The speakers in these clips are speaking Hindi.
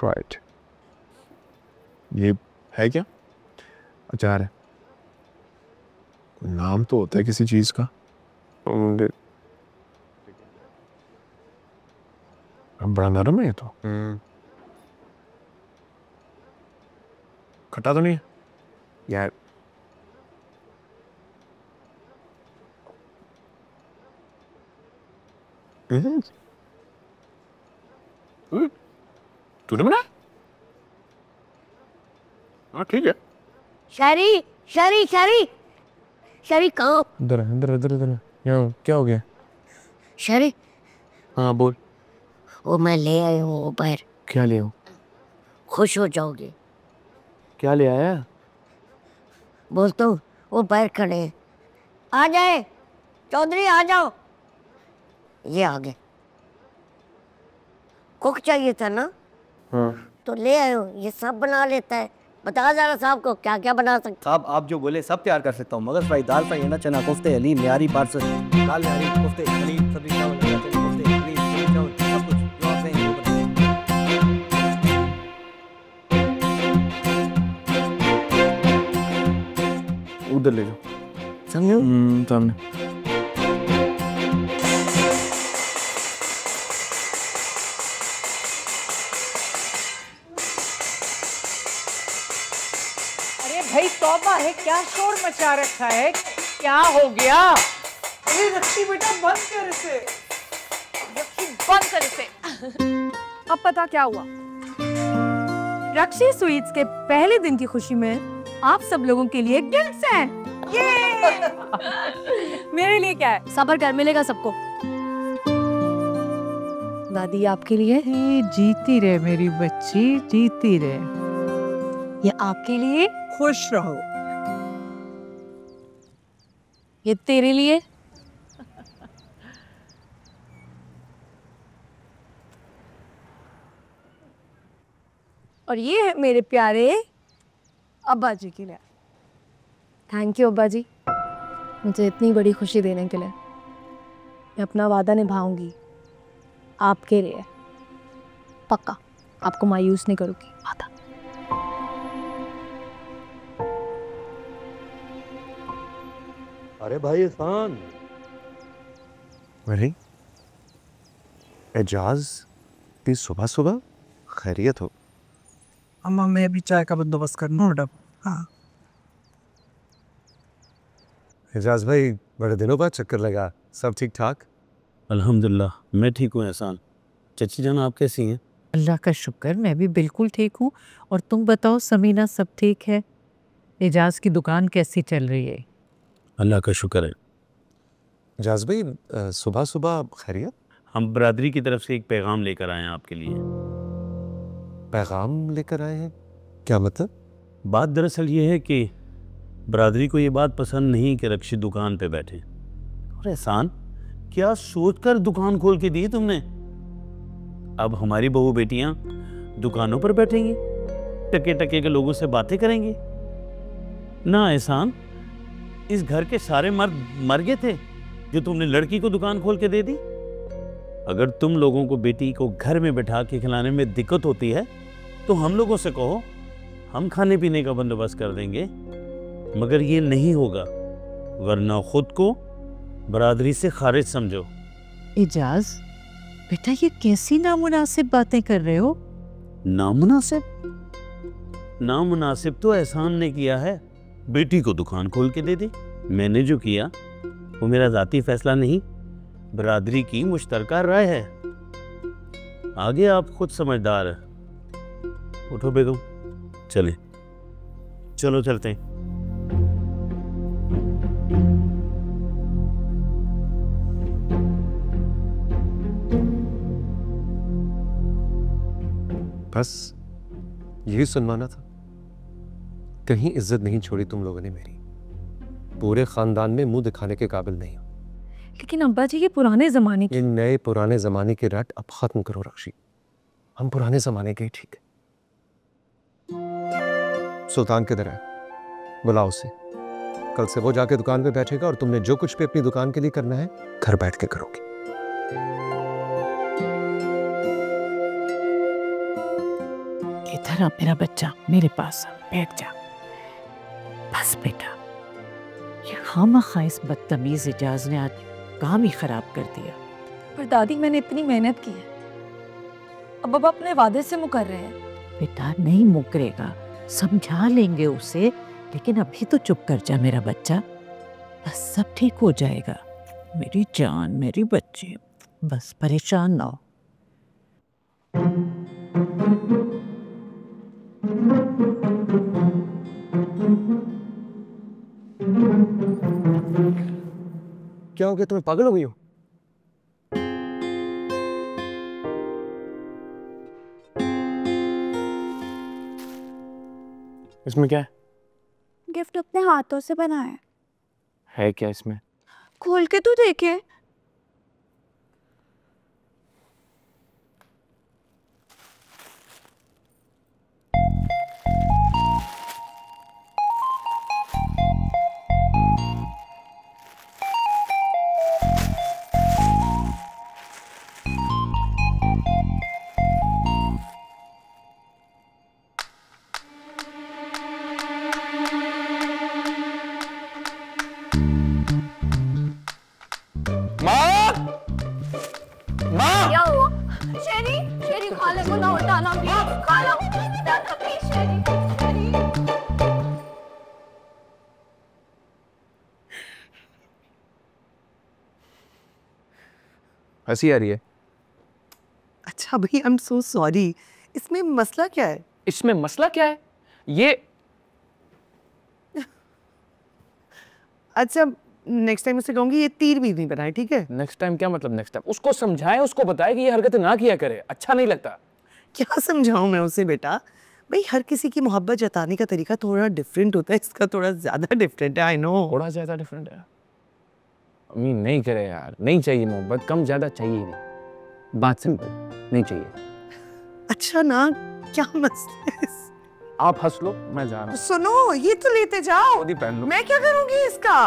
राइट। ये है क्या? अचार है। कोई नाम तो होता है किसी चीज का। बड़ा नरम है ये तो। खट्टा तो नहीं है यार? तूने बनाया? हाँ ठीक है। शरी शरी शरी शरी कहाँ? इधर इधर इधर इधर। यहाँ क्या हो गया? शरी। हाँ बोल। वो मैं ले आई हूँ ऊपर। क्या ले आऊं? खुश हो जाओगे। क्या ले आया? बोलता हूँ वो पैर खड़े हैं। आ जाए चौधरी, आ जाओ। ये आ गए। कुक चाहिए था ना? हाँ। तो ले आए हो। ये सब बना लेता है। बता जरा साहब को क्या क्या बना सकते। साहब आप जो बोले सब तैयार कर सकता हूँ। मगज फ्राई, दाल फ्राई, ना चना कोफ्ते, हलीम, न्यारी पार्सल, दाल न्यारी कोफ्ते, हलीम, सब्जी चावल, चने कोफ्ते, हलीम, सब्जी चावल, सब कुछ जो आप कहेंगे वो बनाएंगे। उधर ले जाओ। समझो। सामने। भाई तौबा है, क्या शोर मचा रखा है? क्या हो गया? अरे रक्षी बेटा बंद कर इसे। रक्षी बंद कर इसे। अब पता क्या हुआ? रक्षी स्वीट्स के पहले दिन की खुशी में आप सब लोगों के लिए गिफ्ट्स हैं। ये मेरे लिए क्या है? सब्र कर, मिलेगा सबको। दादी आपके लिए। जीती रहे मेरी बच्ची, जीती रहे। ये आपके लिए। खुश रहो। ये तेरे लिए। और ये है मेरे प्यारे अब्बा जी के लिए। थैंक यू अब्बा जी, मुझे इतनी बड़ी खुशी देने के लिए। मैं अपना वादा निभाऊंगी आपके लिए, पक्का। आपको मायूस नहीं करूंगी, वादा। अरे भाई एहसान। अरे एजाज भी सुबह सुबह खैरियत हो? अम्मा मैं भी चाय का बंदोबस्त कर लूँ। हाँ एजाज भाई, बड़े दिनों बाद चक्कर लगा। सब ठीक ठाक? अल्हम्दुलिल्लाह मैं ठीक हूँ एहसान। चची जान आप कैसी हैं? अल्लाह का शुक्र, मैं भी बिल्कुल ठीक हूँ। और तुम बताओ समीना, सब ठीक है? एजाज की दुकान कैसी चल रही है? अल्लाह का शुक्र है। एजाज भाई सुबह सुबह खैरियत? हम बरादरी की तरफ से एक पैगाम लेकर आए हैं आपके लिए। पैगाम लेकर आए हैं? क्या मतलब? बात दरअसल ये है कि बरादरी को ये बात पसंद नहीं कि रक्षी दुकान पे बैठे। और एहसान, क्या सोचकर दुकान खोल के दी तुमने? अब हमारी बहू बेटियां दुकानों पर बैठेंगी, टके टके के लोगों से बातें करेंगी ना? एहसान, इस घर के सारे मर्द मर गए थे जो तुमने लड़की को दुकान खोल के दे दी। अगर तुम लोगों को बेटी को घर में बैठा के खिलाने में दिक्कत होती है तो हम लोगों से कहो, हम खाने पीने का बंदोबस्त कर देंगे। मगर ये नहीं होगा, वरना खुद को बरादरी से खारिज समझो। एजाज बेटा, ये कैसी नामुनासिब बातें कर रहे हो? नामुनासिब? नामुनासिब तो एहसान ने किया है, बेटी को दुकान खोल के दे दी। मैंने जो किया वो मेरा जाती फैसला नहीं, बरादरी की मुश्तरका राय है। आगे आप खुद समझदार है। उठो बेगम, चले चलो चलते हैं। बस यही सुनवाना था। कहीं इज्जत नहीं छोड़ी तुम लोगों ने मेरी। पूरे खानदान में मुंह दिखाने के काबिल नहीं हो। लेकिन अब्बा जी, ये पुराने जमाने की। ये नए पुराने जमाने के रट अब खत्म करो रक्षी। हम पुराने जमाने के ही ठीक है। सुल्तान किधर है? बुलाओ उसे। कल से वो जाके दुकान पे बैठेगा और तुमने जो कुछ भी अपनी दुकान के लिए करना है घर बैठ के करोगी। इधर आ मेरा बच्चा, मेरे पास आ, बैठ जा। बस बेटा, ये खामखा इस बदतमीज एजाज ने आज काम ही खराब कर दिया। पर दादी मैंने इतनी मेहनत की है, अब अब अपने वादे से मुकर रहे हैं। बेटा नहीं मुकरेगा, समझा लेंगे उसे, लेकिन अभी तो चुप कर जा मेरा बच्चा, बस सब ठीक हो जाएगा। मेरी जान, मेरी बच्ची, बस परेशान ना हो। क्या हो गया, तुम्हें पागल हो गई हो? इसमें क्या है? गिफ्ट अपने हाथों से बनाया है क्या इसमें? खोल के तू देखे। क्या हुआ? शेरी, शेरी खाले को ना उठाना प्लीज, खाला प्लीज शेरी, शेरी। हंसी आ रही है? अच्छा भाई, आई एम सो सॉरी। इसमें मसला क्या है? इसमें मसला क्या है? ये अच्छा, नेक्स्ट टाइम उसे कहूंगी ये तीर भी नहीं बनाए, ठीक है? नेक्स्ट टाइम क्या मतलब नेक्स्ट टाइम? उसको समझाएं, उसको बताएं कि ये हरकत ना किया करे, अच्छा नहीं लगता। क्या समझाऊं मैं उसे बेटा? भाई हर किसी की मोहब्बत जताने का तरीका थोड़ा डिफरेंट होता है, इसका थोड़ा ज्यादा डिफरेंट है। आई नो, थोड़ा ज्यादा डिफरेंट है। अम्मी नहीं करे यार, नहीं चाहिए मोहब्बत, कम ज्यादा चाहिए ही नहीं, बात सिंपल, नहीं चाहिए। अच्छा ना, क्या मसला है? आप हंस लो, मैं जा रहा हूँ। सुनो, ये तो लेते जाओ। खुद ही पहन लो। मैं क्या करूंगी इसका?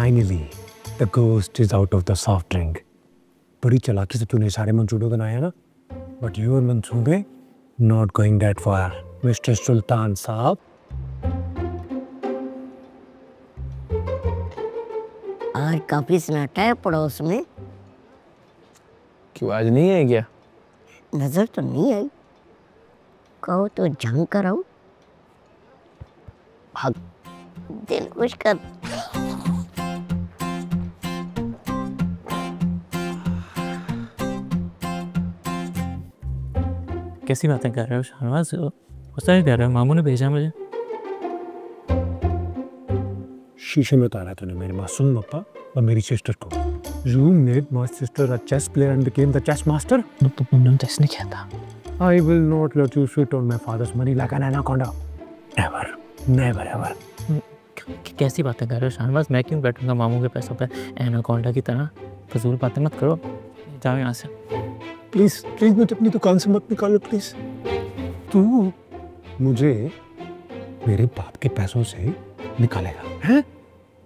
Finally, the ghost is out of the soft drink. बड़ी चालाकी से तूने सारे मंसूबे बनाए ना, but your मंसूबे not going that far, Mr. सुल्तान साहब। आज काफी सन्नाटा है पड़ोस में। क्यों, आज नहीं है क्या? नजर तो नहीं आई, कहो तो जंग कराऊं। भाग, दिल खुश कर। कैसी बातें कर रहे हो शाहनवाज? गुस्सा नहीं कर रहे हो? मामू ने भेजा मुझे। शीशे में उतारा तूने मेरे मासूम पापा और मेरी सिस्टर को। You made my sister a chess player and became the chess master. तुमने चेस नहीं खेला था। I will not let you sit on my father's money like an anaconda. Never, never, ever. कैसी बातें कर रहे हो शाहनवाज? मैं क्यों बैठूंगा मामू के पैसों पे एनाकोंडा की तरह? फजूल बातें मत करो, जाओ यहाँ से। प्लीज प्लीज मुझे अपनी दुकान से मत निकालो प्लीज। तू मुझे मेरे बाप के पैसों से निकालेगा हैं?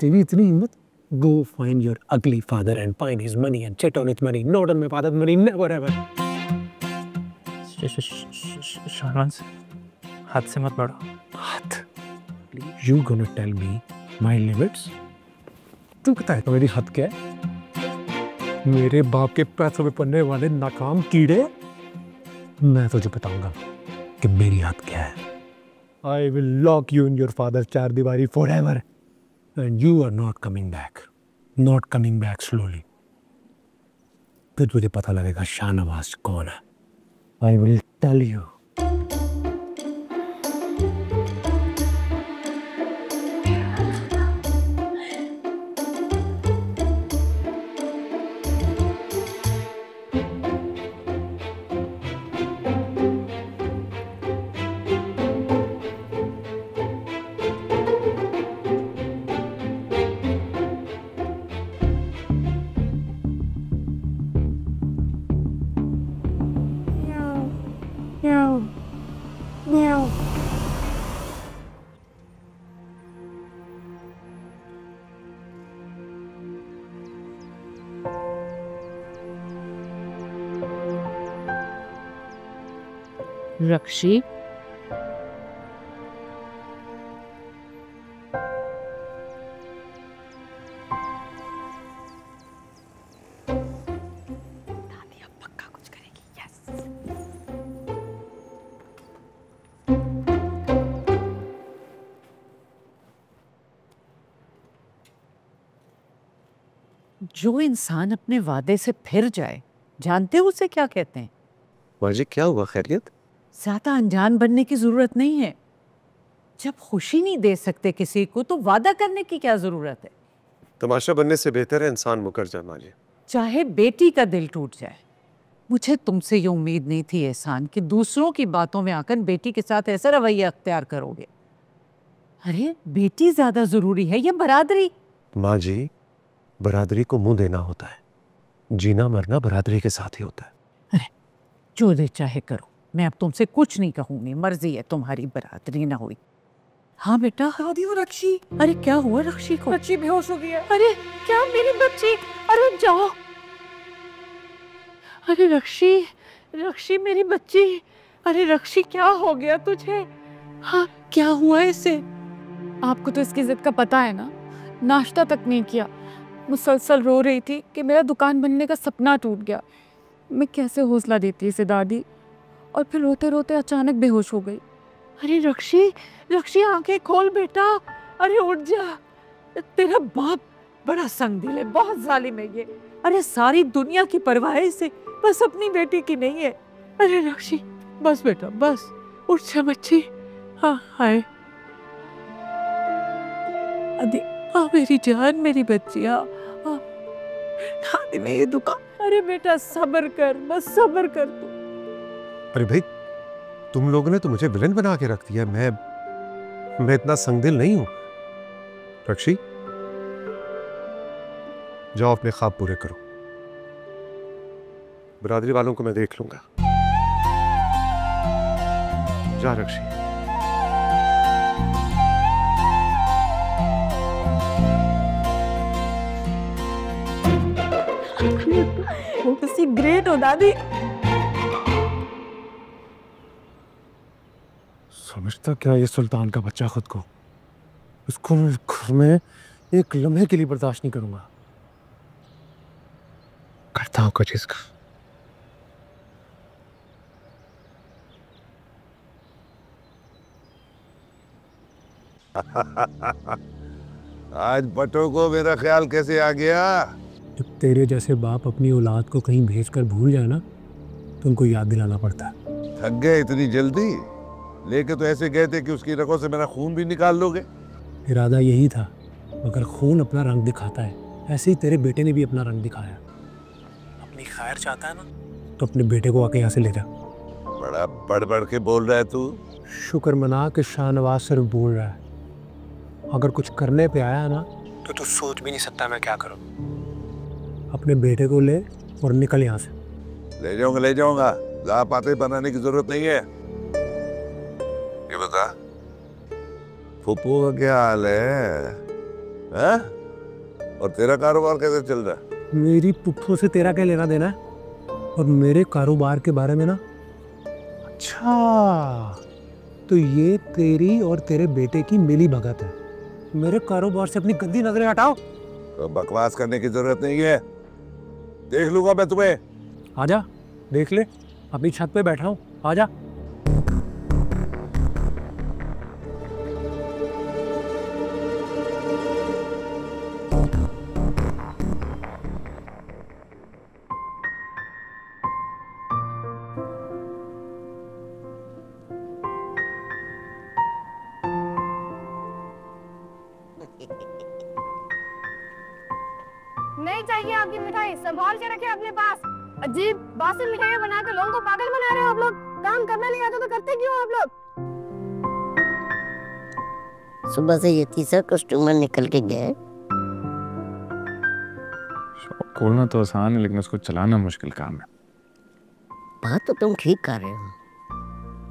तेरी इतनी हिम्मत? Go find your ugly father and find his money and sit on his money, not on my father's money, never ever. Shahnawaz, हाथ से मत बढ़ो। हाथ? You gonna tell me my limits? तू पता है मेरी हद क्या है? मेरे बाप के पैसों में पड़ने वाले नाकाम कीड़े, मैं तुझे बताऊंगा कि मेरी हद क्या है। I will lock you in your father's चारदीवारी forever, and you are not coming back, not coming back slowly. फिर तुझे पता लगेगा शाहनवाज कौन है। I will tell you. रक्षी, जो इंसान अपने वादे से फिर जाए, जानते हो उसे क्या कहते हैं? माँ जी क्या हुआ, खैरियत? ज्यादा अनजान बनने की जरूरत नहीं है। जब खुशी नहीं दे सकते किसी को तो वादा करने की क्या जरूरत है? तमाशा बनने से बेहतर है इंसान मुकर जाए माँ जी। चाहे बेटी का दिल टूट जाए। मुझे तुमसे ये उम्मीद नहीं थी एहसान कि दूसरों की बातों में आकर बेटी के साथ ऐसा रवैया अख्तियार करोगे। अरे बेटी ज्यादा जरूरी है या बरादरी? माँ जी, बरादरी को मुंह देना होता है, जीना मरना बरादरी के साथ ही होता है। अरे जो दे चाहे करो, मैं अब तुमसे कुछ नहीं कहूंगी, मर्जी है तुम्हारी, बरादरी ना हुई। हाँ बेटा। रक्षी, अरे क्या हुआ रक्षी को? रक्षी बेहोश हो गई है। अरे क्या मेरी बच्ची? अरे जाओ। अरे रक्षी, रक्षी मेरी बच्ची, अरे रक्षी क्या हो गया तुझे? हाँ क्या हुआ इसे? आपको तो इसकी जिद का पता है ना, नाश्ता तक नहीं किया, मुसलसल रो रही थी कि मेरा दुकान बनने का सपना टूट गया। मैं कैसे हौसला देती इसे दादी, और फिर रोते रोते अचानक बेहोश हो गई। अरे रक्षी, रक्षी आंखें खोल बेटा, अरे उठ जा। तेरा बाप बड़ा संगदिल है, बहुत जालिम है ये। अरे सारी दुनिया की परवाह है इसे, बस अपनी बेटी की नहीं है। अरे रक्षी बस बेटा बस, उठ जा बच्ची। हाँ हाय अरे हाँ मेरी जान, मेरी बच्ची। हाँ दादी में ये दुकान। अरे बेटा सब्र कर, बस सब्र कर तू। अरे भाई तुम लोगों ने तो मुझे विलन बना के रख दिया। मैं इतना संगदिल नहीं हूं। रक्षी जाओ अपने ख्वाब पूरे करो, बरादरी वालों को मैं देख लूंगा। जा रक्षी। किसी ग्रेट हो दादी। समझता क्या ये सुल्तान का बच्चा खुद को? इसको मैं घर में एक लम्हे के लिए बर्दाश्त नहीं करूंगा। करता हूं कुछ इसका। आज बटो को मेरा ख्याल कैसे आ गया? जब तेरे जैसे बाप अपनी औलाद को कहीं भेजकर भूल जाए ना, तो उनको याद दिलाना पड़ता है। थक गए इतनी जल्दी? लेके तो ऐसे गए थे कि उसकी रगों से मेरा खून भी निकाल लोगे। इरादा यही था, मगर खून अपना रंग दिखाता है, ऐसे ही तेरे बेटे ने भी अपना रंग दिखाया। अपनी खैर चाहता है ना, तो अपने बेटे को आके यहाँ से ले जा। बड़ा बढ़ बढ़ के बोल रहा है तू। शुक्र मना कि शाहनवाज सिर्फ बोल रहा है, अगर कुछ करने पे आया ना तो तू सोच भी नहीं सकता मैं क्या करूं। अपने बेटे को ले और निकल यहाँ से। ले जाऊंगा। जा पाते बनाने की जरूरत नहीं है। ये बता फुप्पू का क्या हाल है? और तेरा कारोबार कैसे चल रहा है? मेरी पुप्पो से तेरा क्या लेना देना है? और मेरे कारोबार के बारे में ना, अच्छा तो ये तेरी और तेरे बेटे की मिली भगत है। मेरे कारोबार से अपनी गंदी नजरें हटाओ। तो बकवास करने की जरूरत नहीं है, देख लूंगा मैं तुम्हें। आजा देख ले, अपनी छत पे बैठा हूँ, आजा। नहीं चाहिए आपकी मिठाई, संभाल के रखे अपने पास। अजीब बासी मिठाइयाँ बना के लोगों को पागल बना रहे हो आप लोग। काम करना नहीं आता तो करते क्यों आप लोग? सुबह से ये तीसरा कस्टमर निकल के गए। शॉप खोलना तो आसान है, लेकिन उसको चलाना मुश्किल काम है। बात तो तुम ठीक कर रहे हो,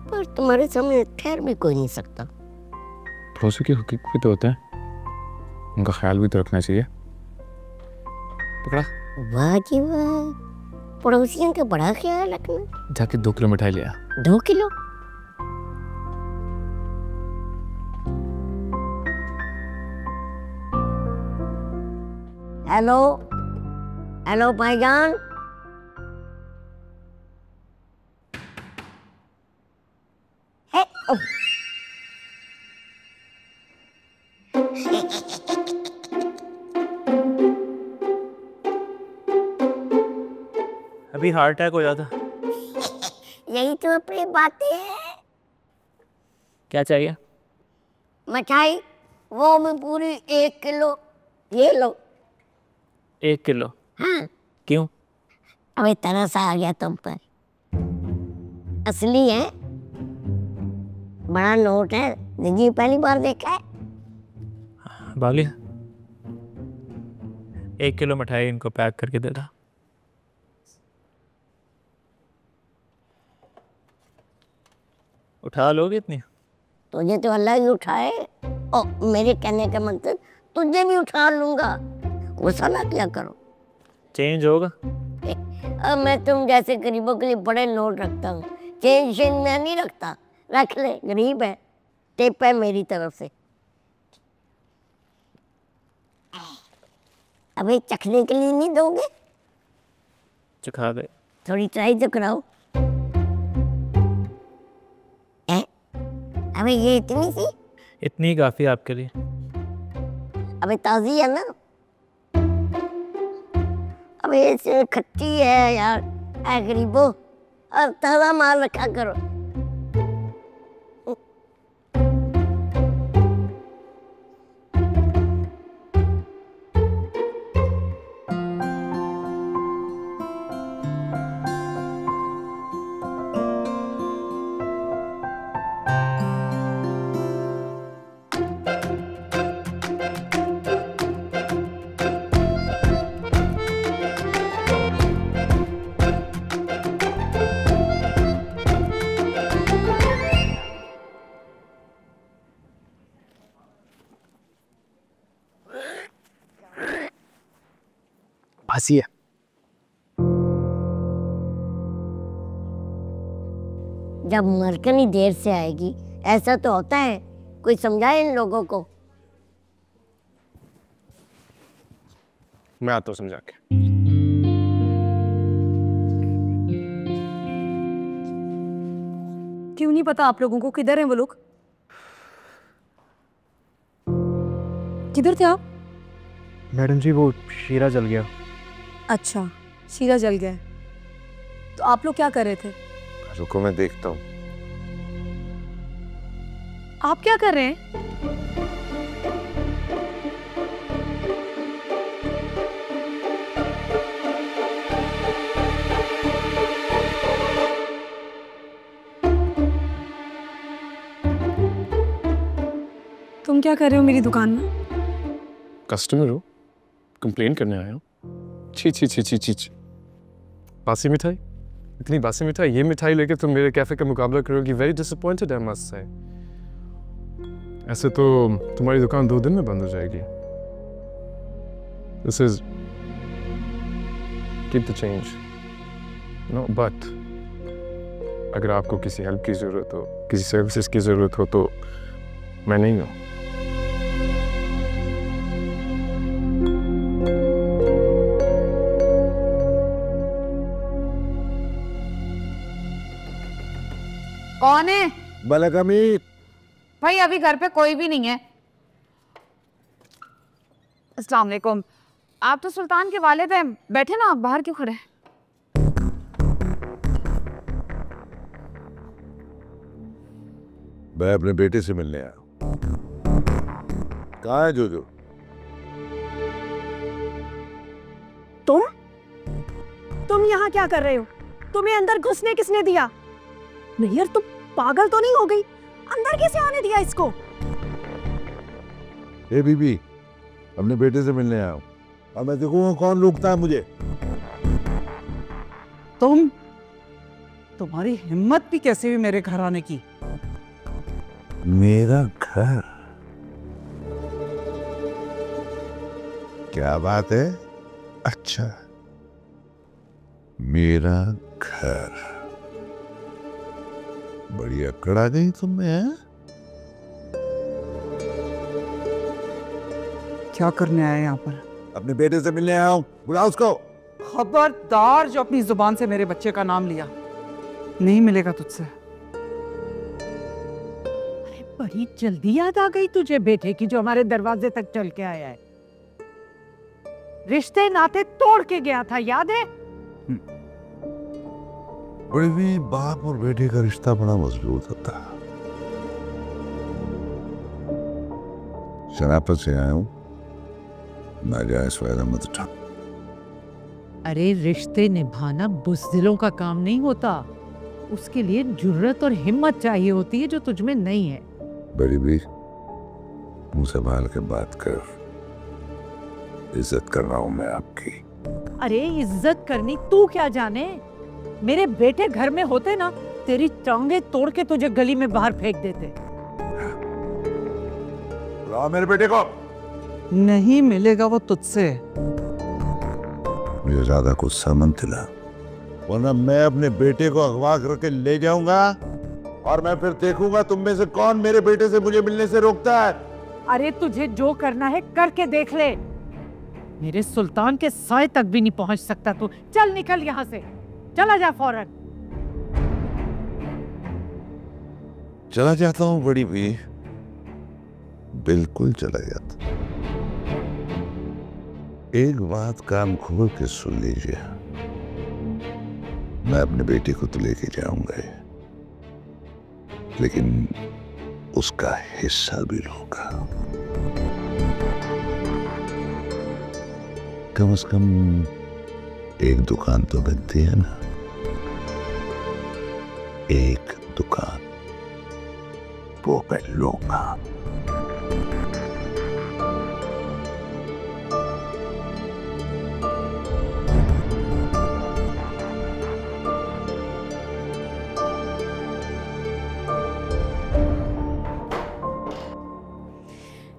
पर तुम्हारे सामने ठहर भी कोई नहीं सकता। पड़ोसी की हकीकत भी तो होता है, उनका ख्याल भी तो रखना चाहिए। पकड़ा। वाह जी वाह, पड़ोसियों का बड़ा ख्याल रखना। जाके 2 किलो मिठाई ले आ। 2 किलो? हेलो हेलो भाईजान। उफ। अभी हार्ट अटैक हो जाता। यही तो अपनी बातें हैं। क्या चाहिए? मिठाई वो में पूरी 1 किलो। ये लो। 1 किलो? हाँ। क्यों? अबे तरस आ गया तुम पर। असली है, बड़ा नोट है, जिंदगी पहली बार देखा है। बाली 1 किलो मिठाई इनको पैक करके दे दा। उठा लोगे इतनी? तुझे तो अल्लाह ही उठाए। ओ, मेरे कहने का मतलब तुझे भी उठा लूंगा। गुस्सा ना किया करो। चेंज होगा? अब मैं तुम जैसे गरीबों के लिए बड़े नोट रखता हूँ, चेंज मैं नहीं रखता। रख ले, गरीब है। टिप है मेरी तरफ से। अबे चखने के लिए नहीं दोगे? चखा दे। थोड़ी ट्राई तो कराओ। अबे ये इतनी सी? इतनी काफी आपके लिए। अबे ताजी है ना? अबे ये खट्टी है यार। ऐ गरीबो, और ताजा माल रखा करो। हंसी है। जब मरकनी देर से आएगी, ऐसा तो होता है। कोई समझाए इन लोगों को। मैं आता हूँ समझा के। क्यों नहीं पता आप लोगों को किधर हैं वो लोग? किधर थे आप? मैडम जी वो शीरा जल गया। अच्छा, शीरा जल गया। तो आप लोग क्या कर रहे थे? रुको मैं देखता हूँ। आप क्या कर रहे हैं? तुम क्या कर रहे हो मेरी दुकान में? कस्टमर हो, कंप्लेन करने आया हूँ। छी छी छी छी छी छी। बासी मिठाई, इतनी बासी मिठाई, ये मिठाई लेके तुम मेरे कैफे का मुकाबला करोगी। Very disappointed I must say. ऐसे तो तुम्हारी दुकान 2 दिन में बंद हो जाएगी। This is keep the change. No but अगर आपको किसी हेल्प की जरूरत हो, किसी सर्विसेज की जरूरत हो तो मैं नहीं हूँ। कौन है? मलक अमीर। भाई अभी घर पे कोई भी नहीं है। अस्सलाम वालेकुम। आप तो सुल्तान के वालिद हैं, बैठे ना, आप बाहर क्यों खड़े हैं? मैं अपने बेटे से मिलने आया हूं। कहाँ है जोजो? तुम यहाँ क्या कर रहे हो? तुम्हें अंदर घुसने किसने दिया? नहीं यार, तुम पागल तो नहीं हो गई? अंदर कैसे आने दिया इसको? ए बीबी, अपने बेटे से मिलने आया हूँ। अब मैं देखूंगा कौन रोकता है मुझे। तुम्हारी हिम्मत भी कैसे हुई मेरे घर आने की? मेरा घर? क्या बात है? अच्छा, मेरा घर। बड़ी अकड़ आ गई तुम में, हैं? क्या करने आए यहाँ पर? अपने बेटे से मिलने आया हूँ, बुलाओ उसको। खबरदार जो अपनी जुबान से मेरे बच्चे का नाम लिया, नहीं मिलेगा तुझसे। अरे बड़ी जल्दी याद आ गई तुझे बेटे की, जो हमारे दरवाजे तक चल के आया है। रिश्ते नाते तोड़ के गया था, याद है? बड़ी भी बाप और बेटे का रिश्ता बड़ा मजबूत होता है। शराफत से आया हूं, नाजायज फायदा मत उठा। अरे रिश्ते निभाना बुज़दिलों का काम नहीं होता, उसके लिए जुर्रत और हिम्मत चाहिए होती है, जो तुझमें नहीं है। बड़ी भी मुंह संभाल के बात कर, इज्जत कर रहा हूं मैं आपकी। अरे इज्जत करनी तू क्या जाने, मेरे बेटे घर में होते ना, तेरी टांगे तोड़ के तुझे गली में बाहर फेंक देते। बुलाओ मेरे बेटे को। नहीं मिलेगा वो तुझसे। मुझे ज्यादा गुस्सा मत दिला, वरना मैं अपने बेटे को अगवा करके ले जाऊंगा और मैं फिर देखूंगा तुम में से कौन मेरे बेटे से मुझे मिलने से रोकता है। अरे तुझे जो करना है करके देख ले, मेरे सुल्तान के साए तक भी नहीं पहुंच सकता तू। चल निकल यहाँ से, चला जा फौरन। चला जाता हूँ बड़ी भी, बिल्कुल चला जाता। एक बात कान खोल के सुन लीजिए, मैं अपने बेटे को तो लेके जाऊंगा, लेकिन उसका हिस्सा भी लूंगा। कम से कम एक दुकान तो बनती है ना, एक दुकान वो मैं लूंगा।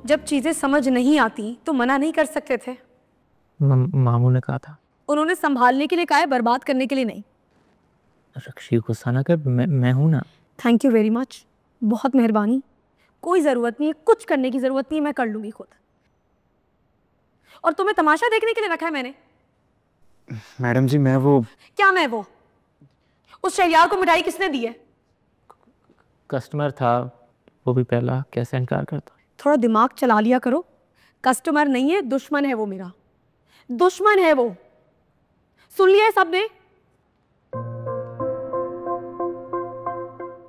जब चीजें समझ नहीं आती तो मना नहीं कर सकते थे। मामू ने कहा था, उन्होंने संभालने के लिए कहा है, बर्बाद करने के लिए नहीं। रक्षी गुस्सा ना कर, मैं हूं ना। थैंक यू वेरी मच, बहुत मेहरबानी। कोई ज़रूरत नहीं है, कुछ करने की ज़रूरत नहीं है, मैं कर लूँगी खुद। और तुम्हें तमाशा देखने के लिए रखा है मैंने। मैडम जी मैं वो क्या मैं वो? उस शहरियार को मिठाई किसने दी है? कस्टमर था, वो भी पहला, कैसे इनकार करता। थोड़ा दिमाग चला लिया करो। कस्टमर नहीं है, दुश्मन है वो, मेरा दुश्मन है वो। सुन लिया है सबने?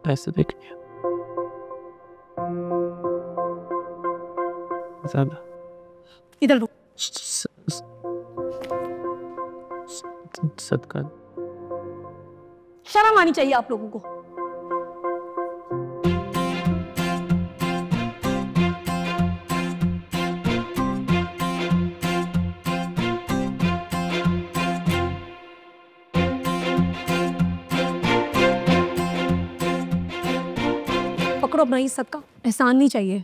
पैसे देख लिया ज्यादा। इधर लो। सदका। शर्म आनी चाहिए आप लोगों को। पकड़ो अपना ये सदका, एहसान नहीं चाहिए।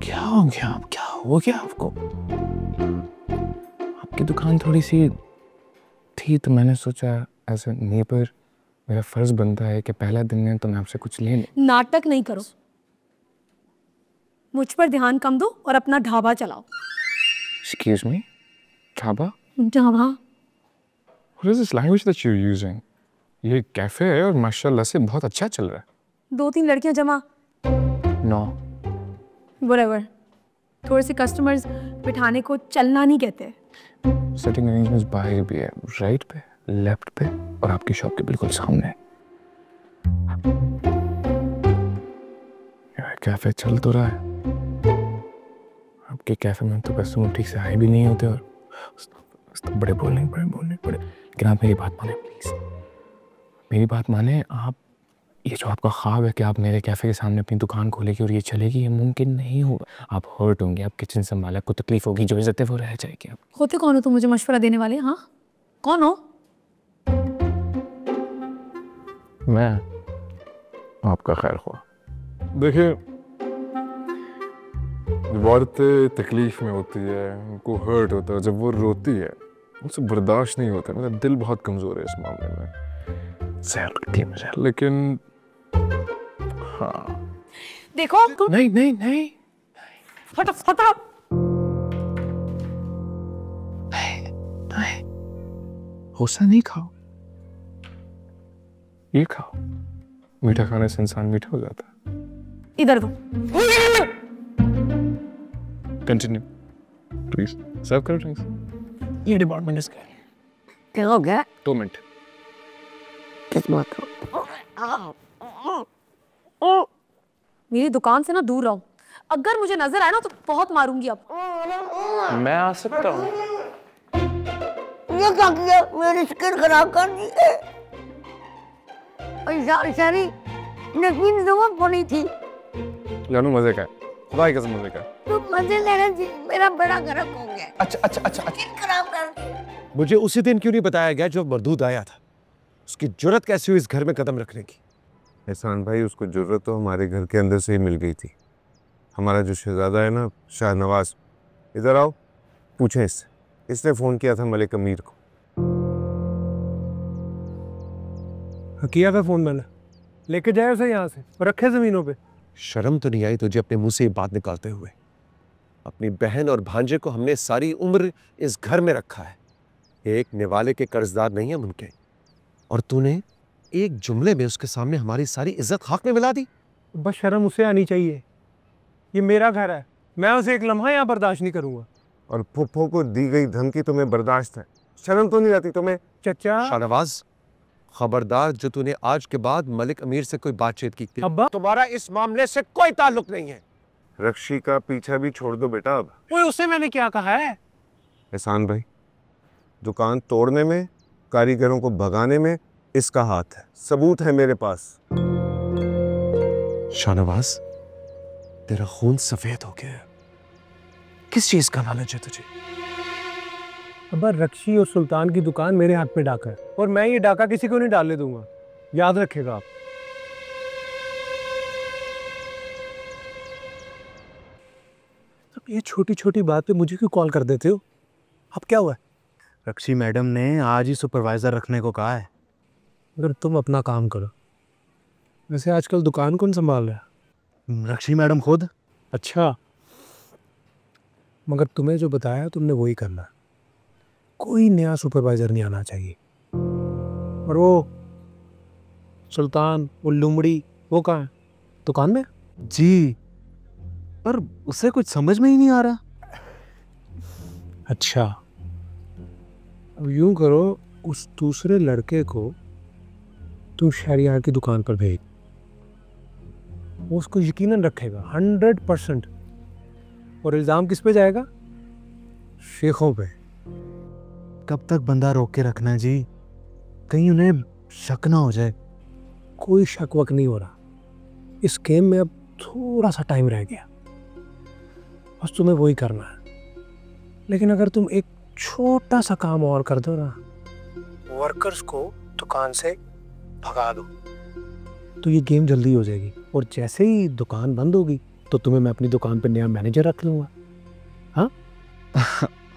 क्या हो गया? क्या हो गया आपको? आपकी दुकान थोड़ी सी थी तो मैंने सोचा एज ए नेबर मेरा फर्ज बनता है कि पहला दिन है तो मैं आपसे कुछ ले लूं। नाटक नहीं करो, मुझ पर ध्यान कम दो और अपना ढाबा चलाओ। Excuse me? Dhaba? Dhaba? What is this language that you're using? ये कैफे है और माशाल्लाह से बहुत अच्छा चल रहा है। 2-3 लड़कियां जमा। No. Whatever. थोड़े से कस्टमर्स बिठाने को चलना नहीं कहते। Setting arrangements बाहर भी है, राइट पे, लेफ्ट पे और आपकी शॉप के बिल्कुल सामने। कैफे चल तो रहा है, आपके कैफे में तो कस्टमर ठीक से आए भी नहीं होते और बड़े बोलने पड़े। लेकिन आप मेरी बात माने प्लीज, मेरी बात माने। आप ये जो आपका ख्वाब है कि आप मेरे कैफे के सामने अपनी दुकान खोलेगी और ये चलेगी, ये मुमकिन नहीं होगा। आप हर्ट होंगे, आप किचन संभाला, आपको तकलीफ होगी, जो इज्जत है वो रह जाएगी। आप होते कौन हो तुम मुझे मशवरा देने वाले? हाँ, कौन हो? मैं आपका खैर हुआ। देखिए, जब औरतें तकलीफ में होती है, उनको हर्ट होता है, जब वो रोती है उनसे बर्दाश्त नहीं होता। मेरा दिल बहुत कमज़ोर है इस मामले में। सैर लगती है मुझे, लेकिन हाँ। देखो नहीं, हटो हटो। होसा नहीं खाओ, ये खाओ। मीठा खाने से इंसान मीठा हो जाता है। इधर दो। Continue please. सर्व करो ड्रिंक्स। ये डिपार्टमेंट इसका क्या हो गया? 2 मिनट। किस बात को? मेरी दुकान से ना दूर रहो, अगर मुझे नजर आए ना तो बहुत मारूंगी अब। मैं आ सकता हूँ? ये क्या किया? मेरी स्किन खराब कर दी है। और सारी नस्मीन जवाब बनी थी। जानू मजे का है, खुदा की कसम मजे का है। तो मजे लेना चाहिए, मेरा बड़ा गर्म हो गया। अच्छा, स्किन खराब कर दी। मुझे उसी दिन क्यों नहीं बताया गया जब मरदूद आया था? उसकी जुर्रत कैसी हुई इस घर में कदम रखने की? एहसान भाई, उसको जुर्रत तो हमारे घर के अंदर से ही मिल गई थी। हमारा जो शहजादा है ना, शाहनवाज, इधर आओ, पूछें इससे। इसने फ़ोन किया था मलिक अमीर को। किया था फ़ोन मैंने। लेके जाए उसे यहाँ से और रखे ज़मीनों पे। शर्म तो नहीं आई तुझे अपने मुंह से ये बात निकालते हुए? अपनी बहन और भांजे को हमने सारी उम्र इस घर में रखा है, एक निवाले के कर्जदार नहीं हम उनके, और तूने एक जुमले में उसके सामने हमारी सारी इज्जत खाक में मिला दी। बस शर्म उसे आनी चाहिए, ये मेरा घर है, मैं उसे एक लम्हा यहाँ बर्दाश्त नहीं करूँगा। और फुफ्फो को दी गई धमकी तुम्हें बर्दाश्त है, शर्म तो नहीं आती तुम्हें? चचा शाहनवाज, खबरदार जो तूने आज के बाद मलिक अमीर से कोई बातचीत की थी, अब्बा तुम्हारा इस मामले से कोई ताल्लुक नहीं है। रक्षी का पीछा भी छोड़ दो बेटा अब। ओए उससे मैंने क्या कहा है? एहसान भाई, दुकान तोड़ने में, कारीगरों को भगाने में इसका हाथ है, सबूत है मेरे पास। शाहनवाज, तेरा खून सफेद हो गया है। किस चीज का लालच है तुझे? अब्बा, रक्षी और सुल्तान की दुकान मेरे हाथ पे डाका है, और मैं ये डाका किसी को नहीं डालने दूंगा, याद रखिएगा आप। अब ये छोटी छोटी बात पे मुझे क्यों कॉल कर देते हो? अब क्या हुआ है? रक्षी मैडम ने आज ही सुपरवाइजर रखने को कहा है। अगर तुम अपना काम करो। वैसे आजकल दुकान कौन संभाल रहा है? रक्षी मैडम खुद। अच्छा, मगर तुम्हें जो बताया तुमने वही करना। कोई नया सुपरवाइजर नहीं आना चाहिए। और वो सुल्तान, वो लुमड़ी, वो कहाँ है? दुकान में? जी, पर उसे कुछ समझ में ही नहीं आ रहा। अच्छा, अब यूं करो, उस दूसरे लड़के को तुम शहरियार की दुकान पर भेज, वो उसको यकीनन रखेगा 100%। और इल्ज़ाम किस पे जाएगा? शेखों पे। कब तक बंदा रोक के रखना है जी? कहीं उन्हें शक ना हो जाए। कोई शक वक नहीं हो रहा। इस गेम में अब थोड़ा सा टाइम रह गया, बस तुम्हें वही करना है। लेकिन अगर तुम एक छोटा सा काम और कर दो ना, वर्कर्स को दुकान से भगा दो, तो ये गेम जल्दी हो जाएगी। और जैसे ही दुकान बंद होगी तो तुम्हें मैं अपनी दुकान पे नया मैनेजर रख लूँगा। हाँ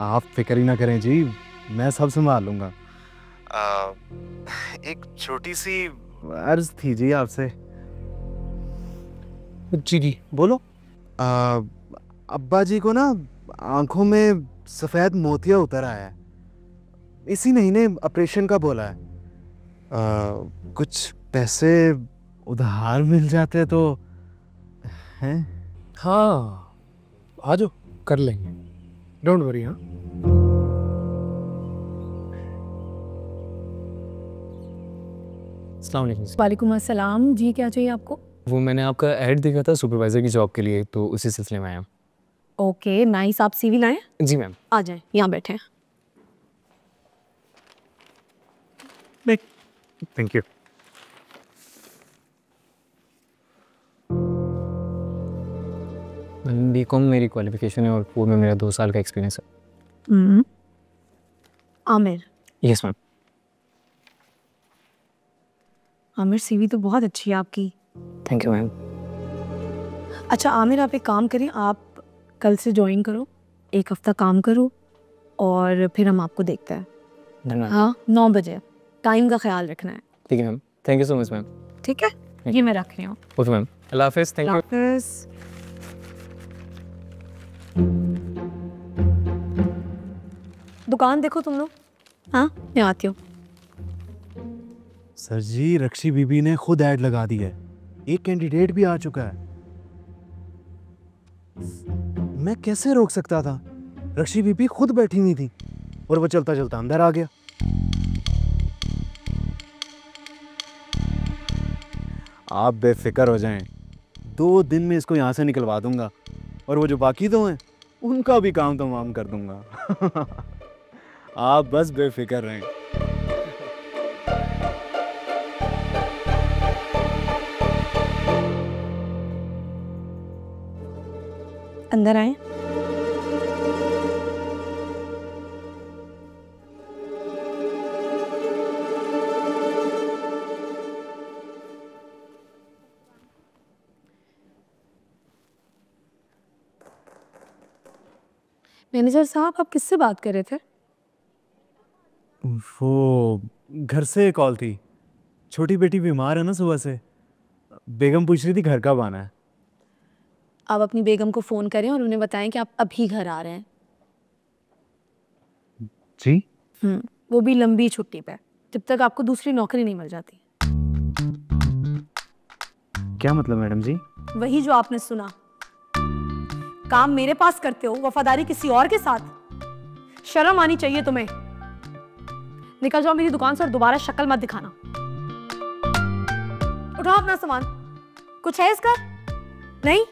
आप फिक्र ही ना करें जी, मैं सब संभाल लूँगा। एक छोटी सी अर्ज थी जी आपसे। जी जी बोलो। अब्बा जी को ना आंखों में सफ़ेद मोतिया उतर आया है, इसी महीने ऑपरेशन का बोला है। कुछ पैसे उधार मिल जाते तो हैं? हाँ, आ जाओ, कर लेंगे, डोंट वरी। हाँ, अस्सलाम वालेकुम। वालेकुम अस्सलाम जी, क्या चाहिए आपको? वो मैंने आपका ऐड देखा था सुपरवाइज़र की जॉब के लिए, तो उसी सिलसिले में आया। ओके नाइस, आप सीवी लाएं? जी मैम। आ जाएं, यहाँ बैठे। Thank you. बीकॉम मेरी क्वालिफिकेशन है और वो में मेरा 2 साल का एक्सपीरियंस है। Aamir. Yes ma'am. Aamir, CV तो बहुत अच्छी है आपकी। Thank you ma'am. अच्छा आमिर, आप एक काम करें, आप कल से ज्वाइन करो, 1 हफ्ता काम करो और फिर हम आपको देखते हैं। धन्यवाद। हाँ, 9 बजे। टाइम का ख्याल रखना है, ठीक है ma'am. Thank you so much ma'am. ठीक है? ये मैं रख रही हूँ। ओके मैम, अल्लाह हाफिज़। Thank you. हाफिज़। दुकान देखो तुम लोग। हाँ मैं आती हूँ। सर जी रक्षी बीबी ने खुद ऐड लगा दी है, एक कैंडिडेट भी आ चुका है। मैं कैसे रोक सकता था? रक्षी बीबी खुद बैठी हुई थी और वो चलता चलता अंदर आ गया। आप बेफिक्र हो जाएं, 2 दिन में इसको यहाँ से निकलवा दूंगा और वो जो बाकी 2 हैं उनका भी काम तमाम कर दूंगा। आप बस बेफिक्र रहें। अंदर आए। मैनेजर साहब आप किससे बात कर रहे थे? वो घर से कॉल थी, छोटी बेटी बीमार है ना सुबह से, बेगम पूछ रही थी घर कब आना है। आप अपनी बेगम को फ़ोन करें और उन्हें बताएं कि आप अभी घर आ रहे हैं। जी? वो भी लंबी छुट्टी पे, जब तक आपको दूसरी नौकरी नहीं मिल जाती। क्या मतलब मैडम जी? वही जो आपने सुना। काम मेरे पास करते हो, वफादारी किसी और के साथ। शर्म आनी चाहिए तुम्हें। निकल जाओ मेरी दुकान से और दोबारा शक्ल मत दिखाना। उठाओ अपना सामान। कुछ है इसका? नहीं?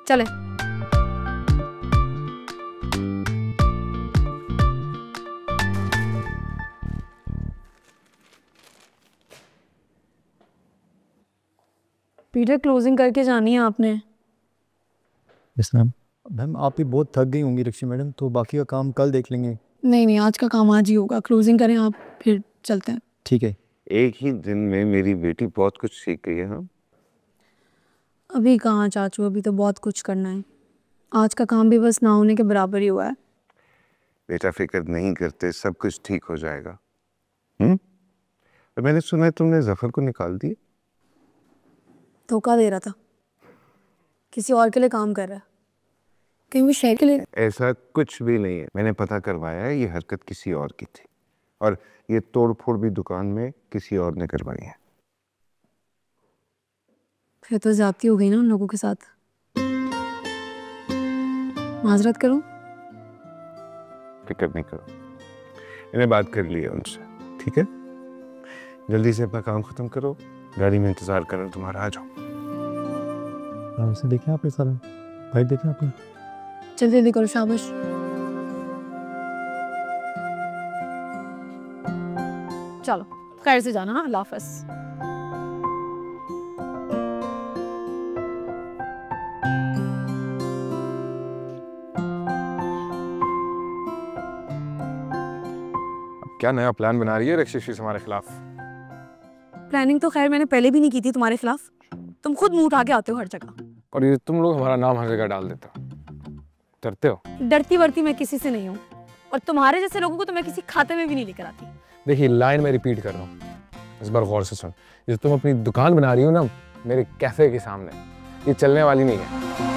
चले। पीटर क्लोजिंग करके जानी है आपने। Yes ma'am. मैम आप भी बहुत थक गई होंगी रक्षी मैडम, तो बाकी का काम कल देख लेंगे। नहीं आज का काम आज ही होगा। क्लोजिंग करें आप, फिर चलते हैं। ठीक है। एक ही दिन में मेरी बेटी बहुत कुछ सीख गई है। हाँ अभी कहाँ चाचू, अभी तो बहुत कुछ करना है। आज का काम भी बस ना होने के बराबर ही हुआ है। बेटा फिक्र नहीं करते, सब कुछ ठीक हो जाएगा। तो मैंने सुना है तुमने जफर को निकाल दिया। धोखा दे रहा था, किसी और के लिए काम कर रहा है, कहीं वो शहर के लिए। ऐसा कुछ भी नहीं है, मैंने पता करवाया है, ये हरकत किसी और की थी और ये तोड़ फोड़ भी दुकान में किसी और ने करवाई है। फिर तो ज्यादती हो गई ना उन लोगों के साथ। माजरत करूं? फिक्र नहीं करो, मैंने बात कर ली है उनसे। ठीक है, जल्दी से अपना काम खत्म करो, गाड़ी में इंतजार कर रहा हूं तुम्हारा, आ जाओ। से देखें आपने सारा भाई, देखें आपने। जल्दी जल्दी करो, शाबाश। चलो खैर से जाना। हाँ, अल्लाह हाफ़िज़। क्या नया प्लान बना रही है रक्षी हमारे खिलाफ? प्लानिंग तो खैर मैंने पहले भी नहीं की थी तुम्हारे खिलाफ। तुम खुद मुंह उठा के आते हो हर जगह, और ये तुम लोग हमारा नाम हर जगह डाल देते हो। डरते हो? डरती वरती मैं किसी से नहीं हूँ, और तुम्हारे जैसे लोगों को तो मैं किसी खाते में भी नहीं लेकर आती। देखिए लाइन में रिपीट कर रहा हूँ, इस बार गौर से सुन। ये तुम अपनी दुकान बना रही हो ना मेरे कैफे के सामने, ये चलने वाली नहीं है।